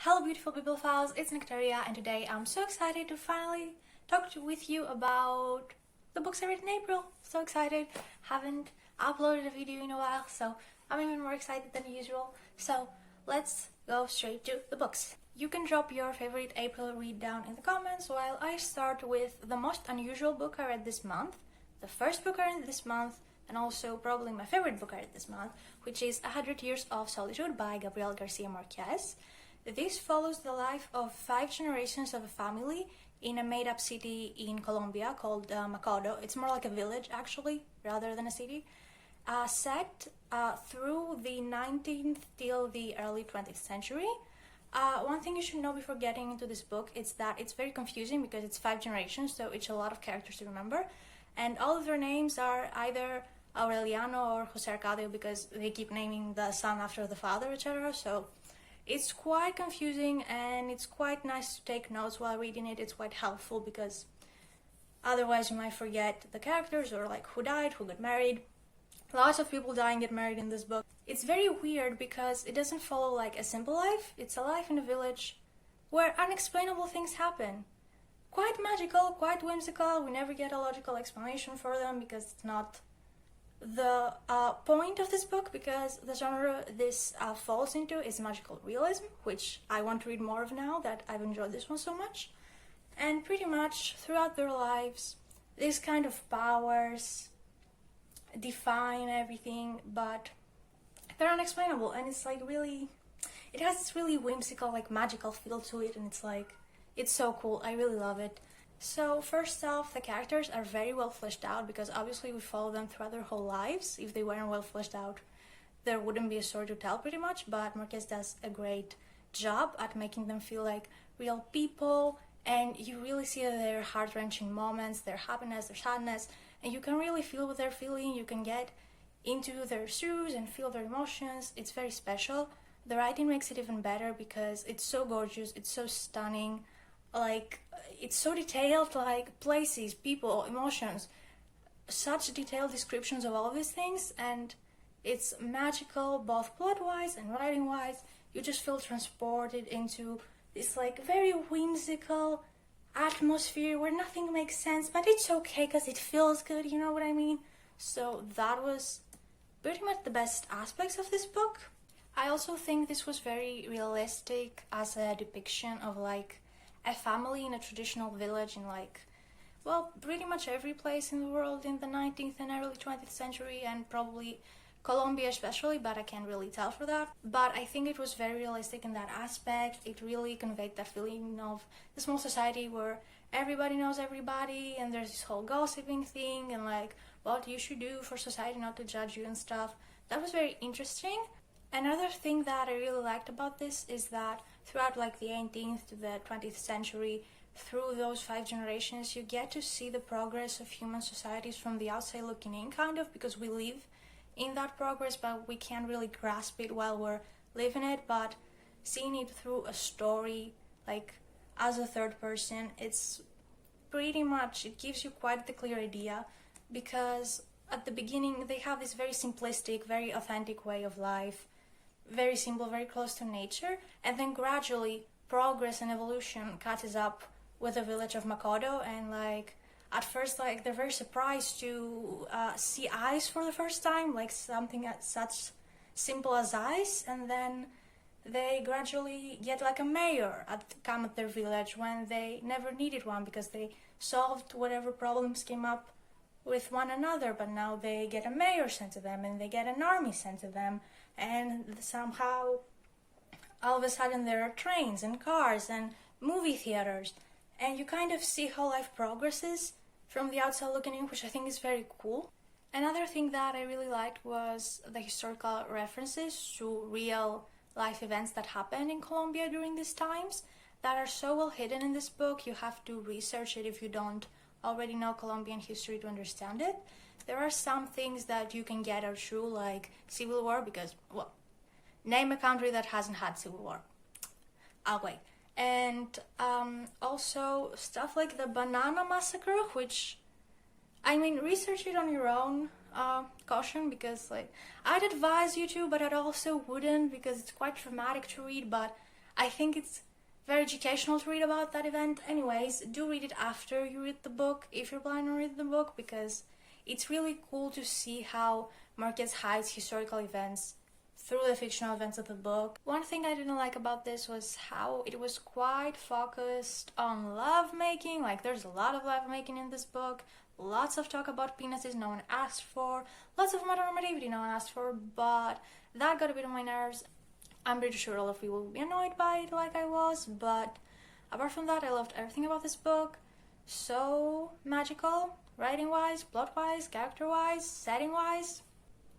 Hello beautiful bibliophiles, it's Nektaria, and today I'm so excited to finally talk with you about the books I read in April. So excited, haven't uploaded a video in a while, so I'm even more excited than usual. So let's go straight to the books. You can drop your favorite April read down in the comments while I start with the most unusual book I read this month, the first book I read this month, and also probably my favorite book I read this month, which is 100 Years of Solitude by Gabriel Garcia Marquez. This follows the life of 5 generations of a family in a made-up city in Colombia called Macondo. It's more like a village, actually, rather than a city. Set through the 19th till the early 20th century. One thing you should know before getting into this book is that it's very confusing because it's 5 generations, so it's a lot of characters to remember. And all of their names are either Aureliano or Jose Arcadio because they keep naming the son after the father, etc. So it's quite confusing and it's quite nice to take notes while reading it. It's quite helpful because otherwise you might forget the characters or like who died, who got married. Lots of people die and get married in this book. It's very weird because it doesn't follow like a simple life. It's a life in a village where unexplainable things happen. Quite magical, quite whimsical. We never get a logical explanation for them because it's not the point of this book, because the genre this falls into is magical realism, which I want to read more of now that I've enjoyed this one so much. And pretty much throughout their lives, these kind of powers define everything, but they're unexplainable, and it's like really, it has this really whimsical, like magical feel to it, and it's so cool. I really love it. So first off, the characters are very well fleshed out because obviously we follow them throughout their whole lives. If they weren't well fleshed out, there wouldn't be a story to tell pretty much, but Marquez does a great job at making them feel like real people, and you really see their heart-wrenching moments, their happiness, their sadness, and you can really feel what they're feeling. You can get into their shoes and feel their emotions. It's very special. The writing makes it even better because it's so gorgeous, it's so stunning. Like, it's so detailed, like places, people, emotions, such detailed descriptions of all of these things, and it's magical both plot-wise and writing-wise. You just feel transported into this like very whimsical atmosphere where nothing makes sense, but it's okay because it feels good, you know what I mean? So that was pretty much the best aspects of this book. I also think this was very realistic as a depiction of like a family in a traditional village in like, well, pretty much every place in the world in the 19th and early 20th century, and probably Colombia especially, but I can't really tell for that. But I think it was very realistic in that aspect. It really conveyed that feeling of the small society where everybody knows everybody and there's this whole gossiping thing and like what you should do for society not to judge you and stuff. That was very interesting. Another thing that I really liked about this is that throughout like the 18th to the 20th century, through those 5 generations, you get to see the progress of human societies from the outside looking in, kind of, because we live in that progress, but we can't really grasp it while we're living it. But seeing it through a story, like as a third person, it's pretty much, it gives you quite the clear idea, because at the beginning they have this very simplistic, very authentic way of life, very simple, very close to nature, and then gradually progress and evolution catches up with the village of Macondo, and like at first like they're very surprised to see ice for the first time, like something such simple as ice, and then they gradually get like a mayor come at their village when they never needed one because they solved whatever problems came up with one another, but now they get a mayor sent to them and they get an army sent to them, and somehow all of a sudden there are trains and cars and movie theaters, and you kind of see how life progresses from the outside looking in, which I think is very cool. Another thing that I really liked was the historical references to real life events that happened in Colombia during these times that are so well hidden in this book. You have to research it if you don't already know Colombian history to understand it. There are some things that you can get are true, like civil war, because, well, name a country that hasn't had civil war. I'll wait. And also stuff like the Banana Massacre, which, I mean, research it on your own caution, because like I'd advise you to, but I'd also wouldn't, because it's quite traumatic to read. But I think it's very educational to read about that event. Anyways, do read it after you read the book, if you're planning on reading the book, because it's really cool to see how Marquez hides historical events through the fictional events of the book. One thing I didn't like about this was how it was quite focused on lovemaking. Like, there's a lot of lovemaking in this book, lots of talk about penises no one asked for, lots of heteronormativity no one asked for, but that got a bit on my nerves. I'm pretty sure all of you will be annoyed by it like I was, but apart from that, I loved everything about this book. So magical, writing-wise, plot-wise, character-wise, setting-wise.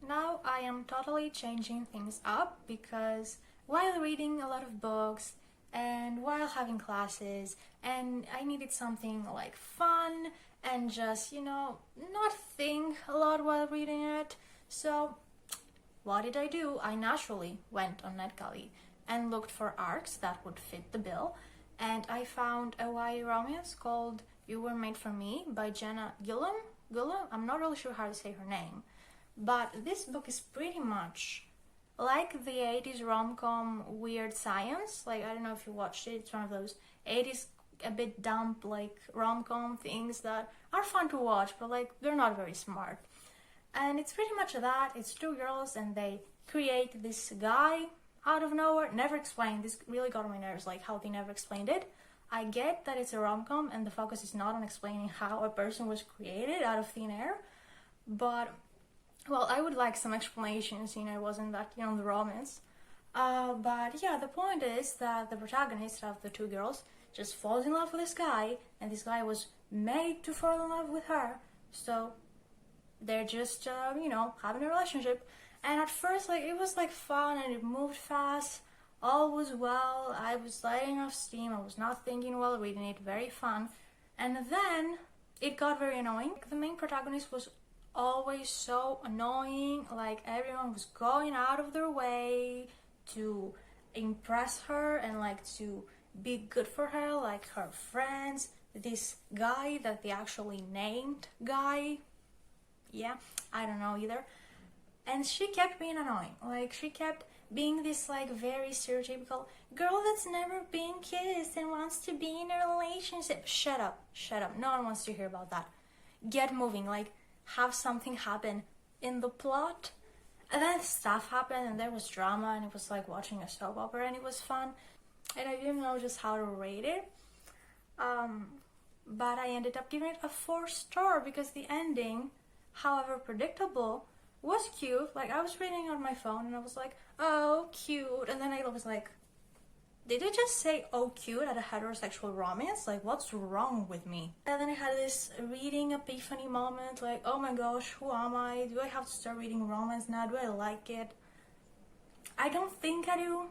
Now I am totally changing things up because while reading a lot of books and while having classes, and I needed something like fun and just, not think a lot while reading it. So what did I do? I naturally went on Nektaria and looked for arcs that would fit the bill, and I found a YA romance called You Were Made for Me by Jenna Gillum. I'm not really sure how to say her name, but this book is pretty much like the 80s rom-com Weird Science. Like, I don't know if you watched it, it's one of those 80s a bit dumb like rom-com things that are fun to watch, but like they're not very smart. And it's pretty much that. It's two girls and they create this guy out of nowhere. Never explained. This really got on my nerves, like how they never explained it. I get that it's a rom-com and the focus is not on explaining how a person was created out of thin air, but well, I would like some explanations, it wasn't that, the romance. But yeah, the point is that the protagonist of the two girls just falls in love with this guy, and this guy was made to fall in love with her. So they're just, having a relationship. And at first, it was fun and it moved fast. All was well. I was letting off steam. I was not thinking while reading it. Very fun. And then it got very annoying. The main protagonist was always so annoying. Everyone was going out of their way to impress her and to be good for her, like her friends. This guy that they actually named Guy. Yeah, I don't know either. And she kept being annoying. She kept being this very stereotypical girl that's never been kissed and wants to be in a relationship. Shut up. No one wants to hear about that. Get moving. Have something happen in the plot. And then stuff happened and there was drama and it was like watching a soap opera and it was fun. And I didn't know just how to rate it. But I ended up giving it a 4-star because the ending, however predictable, was cute. I was reading on my phone and I was like, oh, cute. And then I was like, did I just say, oh, cute at a heterosexual romance? What's wrong with me? And then I had this reading epiphany moment, oh my gosh, who am I? Do I have to start reading romance now? Do I like it? I don't think I do.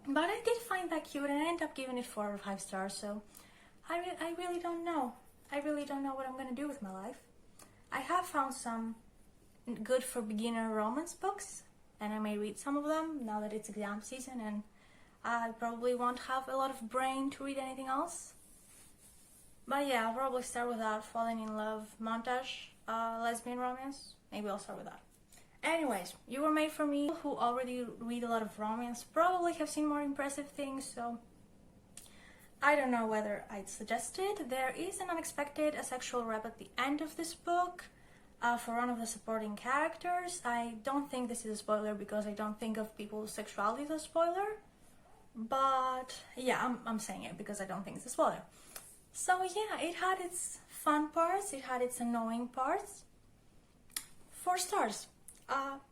But I did find that cute and I ended up giving it 4 out of 5 stars, so I really don't know. I really don't know what I'm going to do with my life. I have found some good for beginner romance books, and I may read some of them now that it's exam season and I probably won't have a lot of brain to read anything else. But yeah, I'll probably start with that falling in love montage, lesbian romance. Maybe I'll start with that. Anyways, You Were Made for Me, who already read a lot of romance, probably have seen more impressive things, so I don't know whether I'd suggest it. There is an unexpected asexual rep at the end of this book for one of the supporting characters. I don't think this is a spoiler because I don't think of people's sexuality as a spoiler, but yeah, I'm saying it because I don't think it's a spoiler. So yeah, it had its fun parts, it had its annoying parts. 4 stars.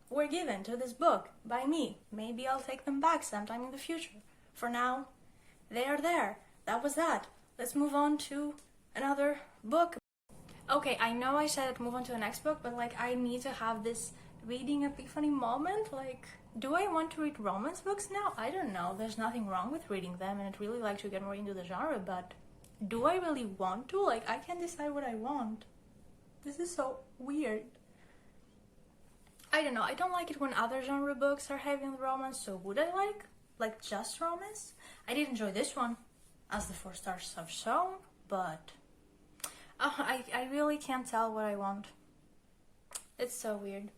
Were given to this book by me. Maybe I'll take them back sometime in the future. For now, they are there. That was that. Let's move on to another book. Okay, I know I said move on to the next book, but I need to have this reading epiphany moment. Do I want to read romance books now? I don't know. There's nothing wrong with reading them, and I'd really like to get more into the genre, but do I really want to? I can't decide what I want. This is so weird. I don't know, I don't like it when other genre books are heavy on romance, so would I like just romance? I did enjoy this one, as the 4 stars have shown, but I really can't tell what I want. It's so weird.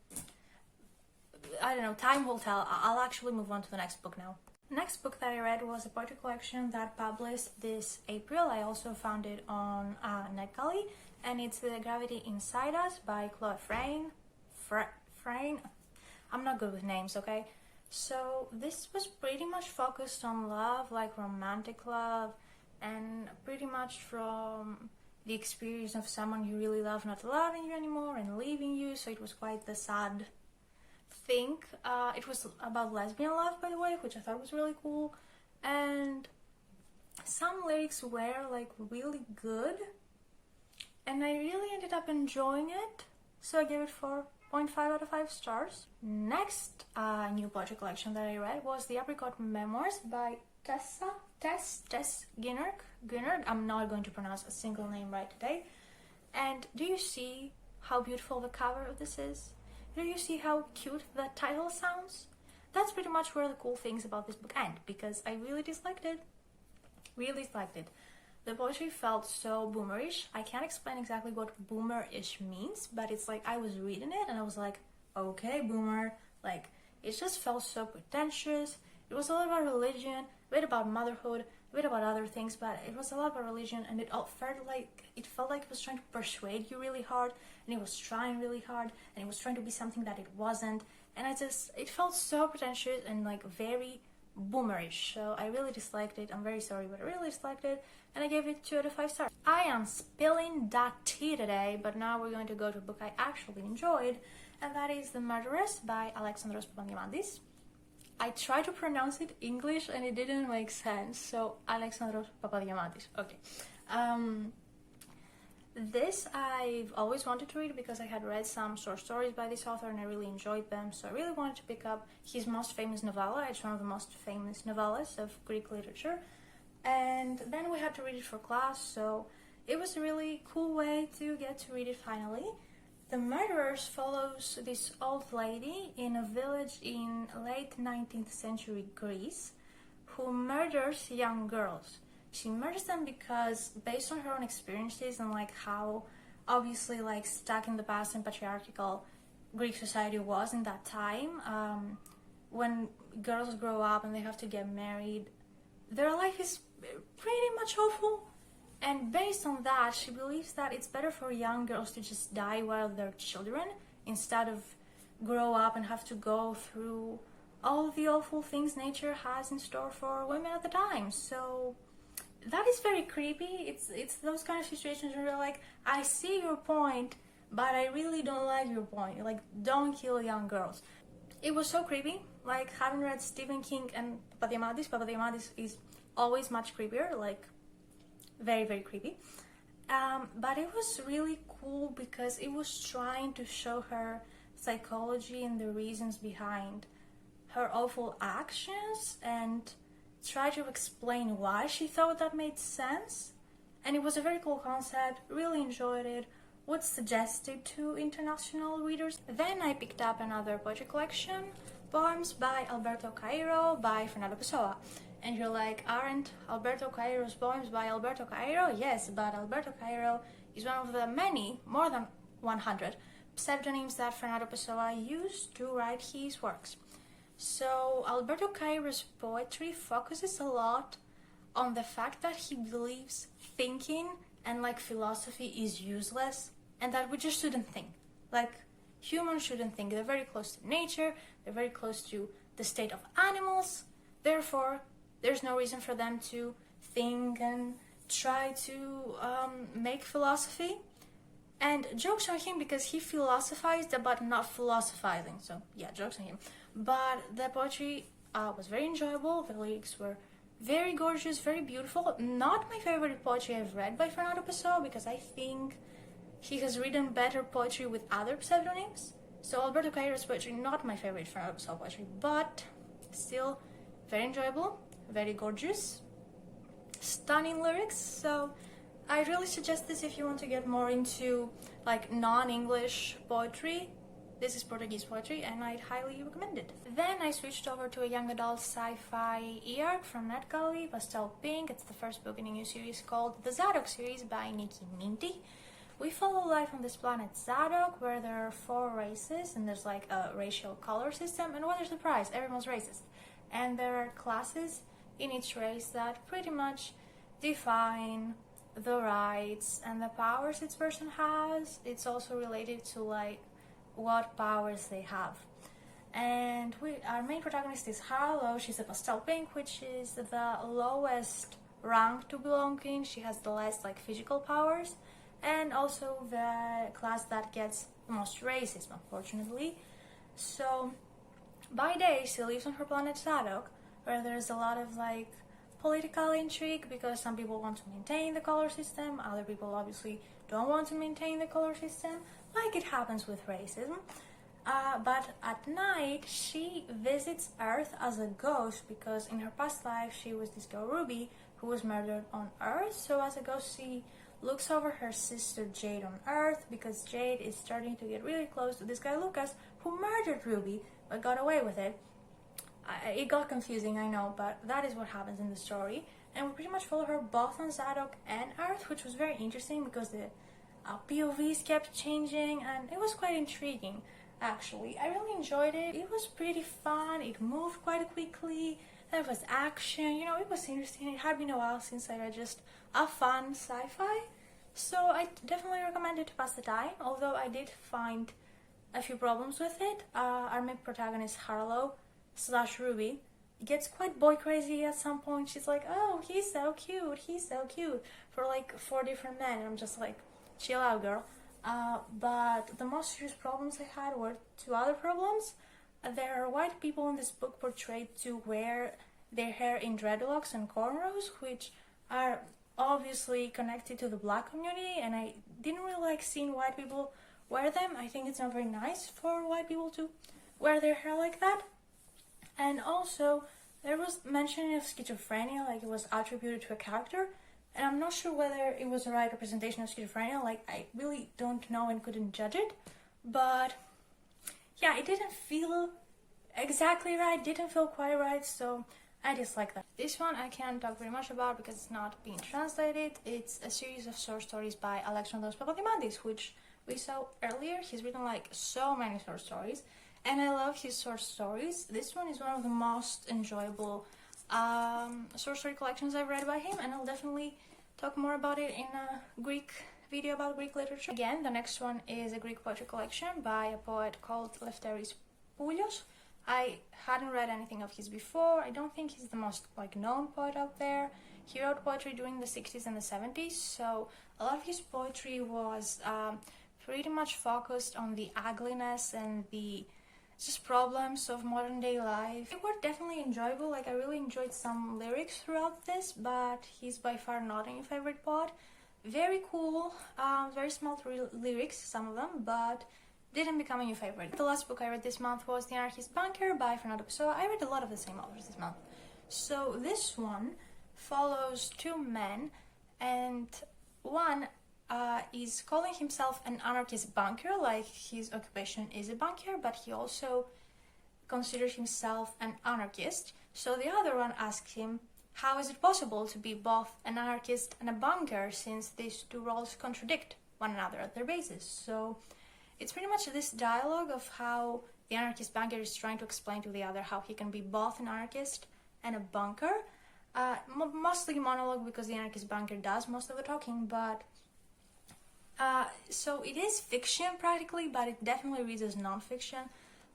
I don't know, time will tell. I'll actually move on to the next book now. Next book that I read was a poetry collection that published this April. I also found it on Nektaria, and it's The Gravity Inside Us by Chloe Frayne. Frayne? I'm not good with names, okay? So this was pretty much focused on love, like romantic love, and pretty much from the experience of someone you really love not loving you anymore and leaving you. So it was quite the sad thing. It was about lesbian love, by the way, which I thought was really cool. And some lyrics were like really good, and I really ended up enjoying it. So I gave it 4.5 out of 5 stars. Next new poetry collection that I read was the Apricot Memoirs by Tess Gunnerg. I'm not going to pronounce a single name right today. And do you see how beautiful the cover of this is? Do you see how cute the title sounds? That's pretty much where the cool things about this book end, because I really disliked it. Really disliked it. The poetry felt so boomerish. I can't explain exactly what boomerish means, but it's like I was reading it and I was like, okay, boomer. Like, it just felt so pretentious. It was a lot about religion, a bit about motherhood, a bit about other things, but it was a lot about religion, and it felt like it was trying to persuade you really hard, and it was trying really hard, and it was trying to be something that it wasn't, and it felt so pretentious and like very boomerish. So I really disliked it. I'm very sorry, but I really disliked it, and I gave it 2 out of 5 stars. I am spilling that tea today, but now we're going to go to a book I actually enjoyed, and that is The Murderess by Alexandros Papadiamantis. I tried to pronounce it English and it didn't make sense, so Alexandros Papadiamantis. Okay. This I've always wanted to read because I had read some short stories by this author and I really enjoyed them, so I really wanted to pick up his most famous novella. It's one of the most famous novellas of Greek literature, and then we had to read it for class, so it was a really cool way to get to read it finally. The Murderess follows this old lady in a village in late 19th century Greece who murders young girls. She murders them because, based on her own experiences and like how obviously like stuck in the past and patriarchal Greek society was in that time, when girls grow up and they have to get married, their life is pretty much awful. And based on that, she believes that it's better for young girls to just die while they're children instead of grow up and have to go through all the awful things nature has in store for women at the time. So that is very creepy. It's those kind of situations where you're like, I see your point, but I really don't like your point. Like, don't kill young girls. It was so creepy. Like, having read Stephen King and Papadiamantis is always much creepier. Like, very, very creepy. But it was really cool because it was trying to show her psychology and the reasons behind her awful actions and try to explain why she thought that made sense. And it was a very cool concept. Really enjoyed it. Would suggest it to international readers. Then I picked up another poetry collection, Poems by Alberto Cairo by Fernando Pessoa. And you're like, aren't Alberto Cairo's poems by Alberto Cairo? Yes, but Alberto Cairo is one of the many, more than 100, pseudonyms that Fernando Pessoa used to write his works. So Alberto Cairo's poetry focuses a lot on the fact that he believes thinking and like philosophy is useless and that we just shouldn't think. Like, humans shouldn't think. They're very close to nature, they're very close to the state of animals, therefore there's no reason for them to think and try to make philosophy. And jokes on him because he philosophized about not philosophizing. So yeah, jokes on him. But the poetry was very enjoyable. The lyrics were very gorgeous, very beautiful. Not my favorite poetry I've read by Fernando Pessoa because I think he has written better poetry with other pseudonyms. So Alberto Cairo's poetry, not my favorite Fernando Pessoa poetry, but still very enjoyable. Very gorgeous, stunning lyrics. So I really suggest this if you want to get more into like non-English poetry. This is Portuguese poetry and I'd highly recommend it. Then I switched over to a young adult sci-fi e-arc from Nektaria, Pastel Pink. It's the first book in a new series called the Zadok series by Nikki Minty. We follow life on this planet Zadok, where there are 4 races and there's like a racial color system, and what a surprise, everyone's racist. and there are classes in each race that pretty much define the rights and the powers each person has. It's also related to like what powers they have. And our main protagonist is Harlow. She's a pastel pink, which is the lowest rank to belong in. She has the less like physical powers, and also the class that gets the most racism, unfortunately. So by day she lives on her planet Zadok, where there's a lot of like political intrigue, because some people want to maintain the color system, other people obviously don't want to maintain the color system, like it happens with racism. But at night she visits Earth as a ghost, because in her past life she was this girl Ruby who was murdered on Earth. So as a ghost she looks over her sister Jade on Earth, because Jade is starting to get really close to this guy Lucas who murdered Ruby but got away with it. It got confusing, I know, but that is what happens in the story. And we pretty much follow her both on Zadok and Earth, which was very interesting because the POVs kept changing, and it was quite intriguing, actually. I really enjoyed it. It was pretty fun. It moved quite quickly. There was action. You know, it was interesting. It had been a while since I read just a fun sci-fi. So I definitely recommend it to pass the time, although I did find a few problems with it. Our main protagonist, Harlow / Ruby, gets quite boy crazy at some point. She's like, oh, he's so cute, for like 4 different men. And I'm just like, chill out, girl. But the most serious problems I had were 2 other problems. There are white people in this book portrayed to wear their hair in dreadlocks and cornrows, which are obviously connected to the black community, and I didn't really like seeing white people wear them. I think it's not very nice for white people to wear their hair like that. And also, there was mention of schizophrenia, like it was attributed to a character, and I'm not sure whether it was the right representation of schizophrenia. Like, I really don't know and couldn't judge it, but yeah, it didn't feel exactly right, didn't feel quite right, so I dislike that. This one I can't talk very much about because it's not being translated. It's a series of short stories by Alexandros Papadimandis, which we saw earlier. He's written like so many short stories, and I love his short stories. This one is one of the most enjoyable short story collections I've read by him, and I'll definitely talk more about it in a Greek video about Greek literature. Again, the next one is a Greek poetry collection by a poet called Lefteris Poulios. I hadn't read anything of his before. I don't think he's the most like known poet out there. He wrote poetry during the 60s and the 70s, so a lot of his poetry was pretty much focused on the ugliness and the just problems of modern day life. They were definitely enjoyable. Like, I really enjoyed some lyrics throughout this, but he's by far not my favorite poet. Very cool, very small lyrics, some of them, but didn't become a new favorite. The last book I read this month was The Anarchist Banker by Fernando Pessoa. I read a lot of the same authors this month. So this one follows 2 men, and one is calling himself an anarchist banker, like his occupation is a banker, but he also considers himself an anarchist. So the other one asks him, how is it possible to be both an anarchist and a banker, since these 2 roles contradict one another at their basis? So it's pretty much this dialogue of how the anarchist banker is trying to explain to the other how he can be both an anarchist and a banker. Mostly monologue, because the anarchist banker does most of the talking, but so it is fiction practically, but it definitely reads as non-fiction.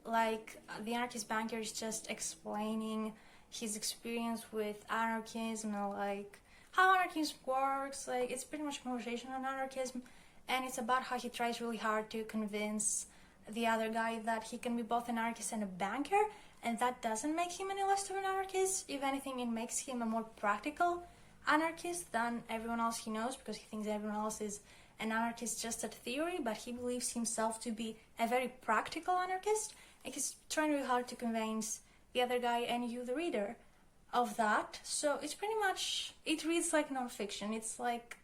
Like, the anarchist banker is just explaining his experience with anarchism and like how anarchism works. Like, it's pretty much a conversation on anarchism, and it's about how he tries really hard to convince the other guy that he can be both an anarchist and a banker, and that doesn't make him any less of an anarchist. If anything, it makes him a more practical anarchist than everyone else he knows, because he thinks everyone else is an anarchist just at theory, but he believes himself to be a very practical anarchist, and he's trying really hard to convince the other guy and you, the reader, of that. So it's pretty much, it reads like non-fiction. It's like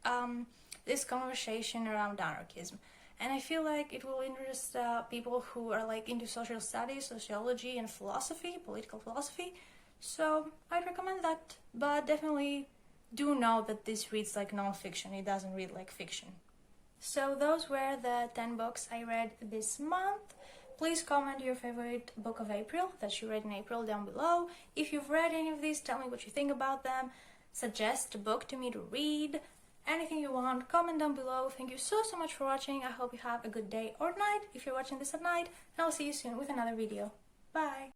this conversation around anarchism, and I feel like it will interest people who are like into social studies, sociology, and philosophy, political philosophy. So I'd recommend that, but definitely do know that this reads like non-fiction. It doesn't read like fiction. So those were the 10 books I read this month. Please comment your favorite book of April that you read in April down below. If you've read any of these, tell me what you think about them. Suggest a book to me to read. Anything you want, comment down below. Thank you so much for watching. I hope you have a good day or night if you're watching this at night. And I'll see you soon with another video. Bye!